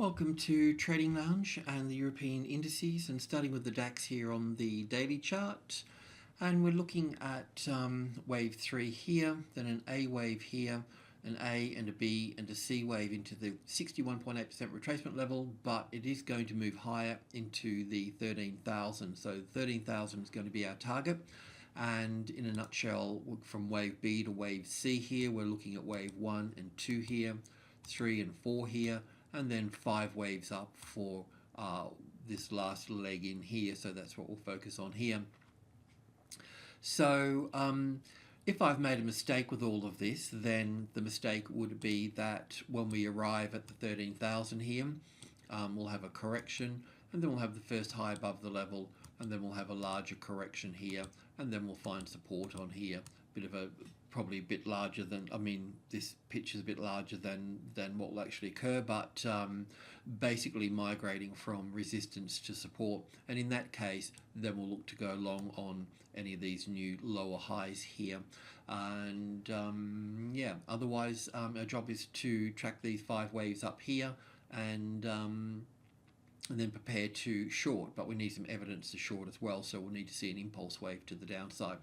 Welcome to Trading Lounge and the European indices, and starting with the DAX here on the daily chart. And we're looking at wave 3 here, then an A wave here, an A and a B and a C wave into the 61.8% retracement level, but it is going to move higher into the 13,000. So 13,000 is going to be our target. And in a nutshell, from wave B to wave C here, we're looking at wave 1 and 2 here, 3 and 4 here, and then 5 waves up for this last leg in here. So that's what we'll focus on here. So if I've made a mistake with all of this, then the mistake would be that when we arrive at the 13,000 here, we'll have a correction, and then we'll have the first high above the level, and then we'll have a larger correction here, and then we'll find support on here. Probably a bit larger than, this pitch is a bit larger than what will actually occur, but basically migrating from resistance to support. And in that case, then we'll look to go long on any of these new lower highs here. And otherwise our job is to track these 5 waves up here and then prepare to short, but we need some evidence to short as well, so we'll need to see an impulse wave to the downside.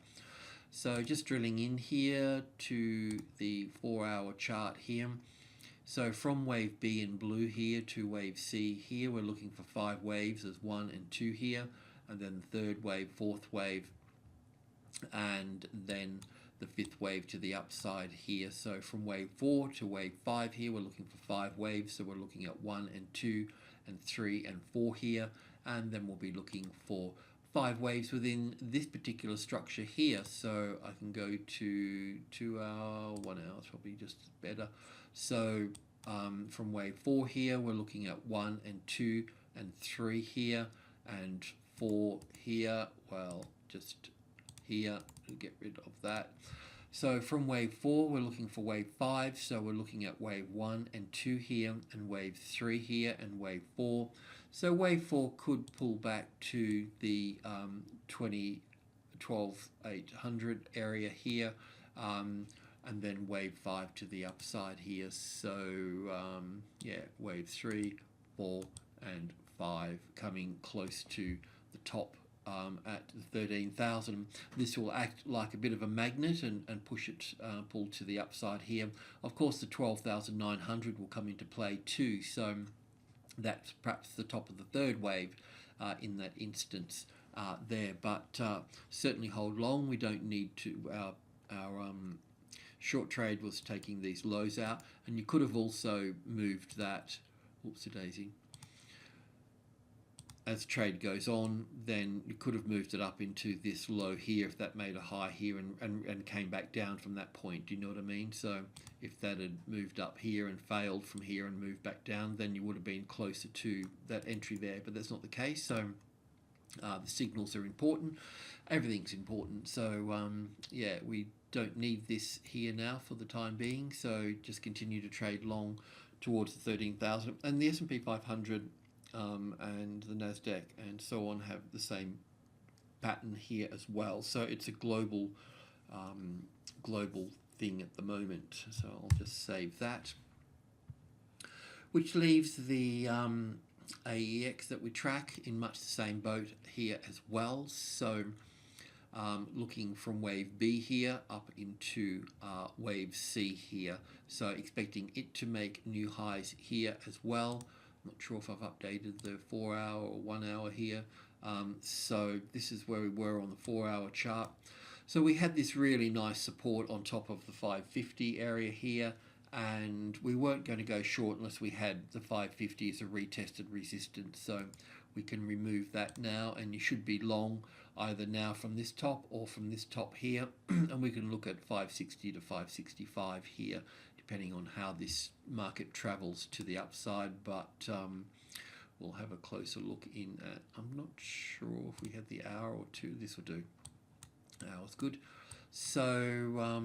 So just drilling in here to the 4-hour chart here. So from wave B in blue here to wave C here, we're looking for 5 waves as 1 and 2 here, and then the 3rd wave, 4th wave, and then the 5th wave to the upside here. So from wave 4 to wave 5 here, we're looking for 5 waves. So we're looking at 1 and 2 and 3 and 4 here, and then we'll be looking for 5 waves within this particular structure here. So I can go to 2 hour, 1 hour is probably just better. So from wave 4 here, we're looking at 1 and 2 and 3 here, and 4 here, well, just here to get rid of that. So from wave 4, we're looking for wave 5, so we're looking at wave 1 and 2 here, and wave 3 here, and wave 4. So wave 4 could pull back to the 12,800 area here, and then wave 5 to the upside here. So wave 3, 4, and 5 coming close to the top at 13,000. This will act like a bit of a magnet and push it, pull to the upside here. Of course, the 12,900 will come into play too, so that's perhaps the top of the 3rd wave in that instance there, but certainly hold long. We don't need to. Our short trade was taking these lows out, and you could have also moved that. Whoopsie-daisy. As trade goes on, then you could have moved it up into this low here if that made a high here and came back down from that point. Do you know what I mean? So if that had moved up here and failed from here and moved back down, then you would have been closer to that entry there, but that's not the case. So the signals are important. Everything's important. So we don't need this here now for the time being. So just continue to trade long towards the 13,000, and the S&P 500 and the Nasdaq and so on have the same pattern here as well. So it's a global thing at the moment. So I'll just save that, which leaves the AEX that we track in much the same boat here as well. So looking from wave B here up into wave C here. So expecting it to make new highs here as well. Not sure if I've updated the 4-hour or 1 hour here. So this is where we were on the 4-hour chart. So we had this really nice support on top of the 550 area here, and we weren't going to go short unless we had the 550 as a retested resistance. So we can remove that now, and you should be long either now from this top or from this top here. And we can look at 560 to 565 here, depending on how this market travels to the upside, but we'll have a closer look in at, I'm not sure if we had the hour or 2, this will do. Hour's good. So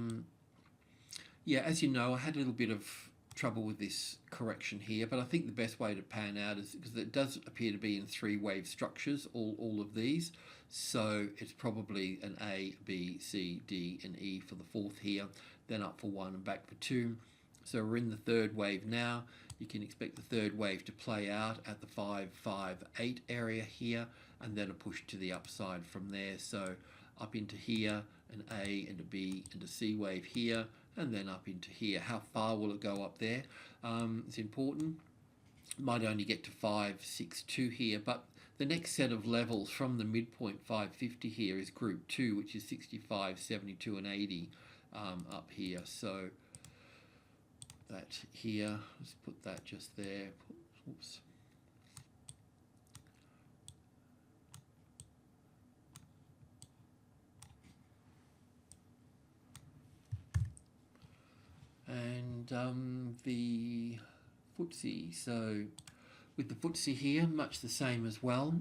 as you know, I had a little bit of trouble with this correction here, but I think the best way to pan out is because it does appear to be in 3 wave structures, all of these. So it's probably an A, B, C, D, and E for the 4th here, then up for 1 and back for 2. So we're in the third wave now. You can expect the third wave to play out at the 558 area here, and then a push to the upside from there. So up into here, an A and a B and a C wave here, and then up into here. How far will it go up there? It's important. Might only get to 562 here, but the next set of levels from the midpoint 550 here is group 2, which is 65, 72 and 80 up here. So that here, let's put that just there. Oops. And the FTSE, so with the FTSE here, much the same as well.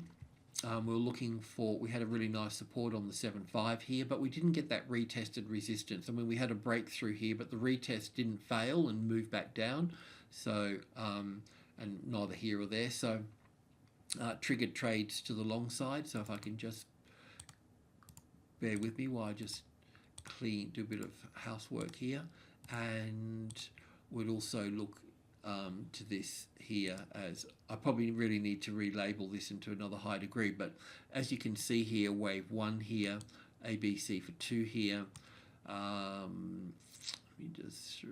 We're looking for, we had a really nice support on the 7.5 here, but we didn't get that retested resistance. I mean, we had a breakthrough here, but the retest didn't fail and move back down. So, and neither here or there. So, triggered trades to the long side. So if I can just bear with me while I just do a bit of housework here. And we'd also look to this here as, I probably really need to relabel this into another high degree, but as you can see here, wave 1 here, ABC for 2 here, let me just 3,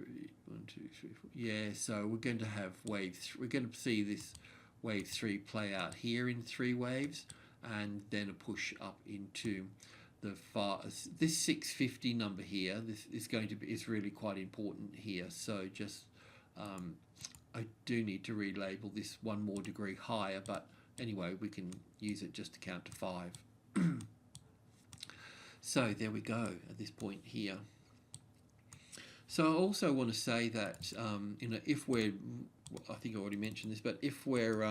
1, 2, 3, 4, yeah, so we're going to have wave 3, we're going to see this wave 3 play out here in 3 waves, and then a push up into the this 650 number here. This is going to be, is really quite important here. So just I do need to relabel this 1 more degree higher, but anyway, we can use it just to count to 5. So there we go at this point here. So I also want to say that you know, if we're, I think I already mentioned this, but if we're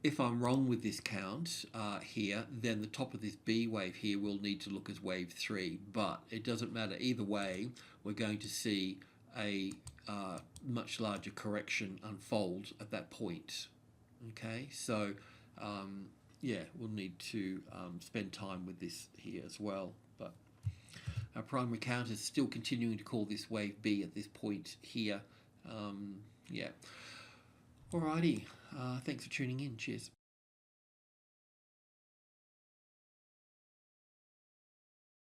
if I'm wrong with this count here, then the top of this B wave here will need to look as wave 3. But it doesn't matter. Either way, we're going to see a much larger correction unfold at that point. Okay, so yeah, we'll need to spend time with this here as well. But our primary count is still continuing to call this wave B at this point here. Yeah. Alrighty, thanks for tuning in. Cheers.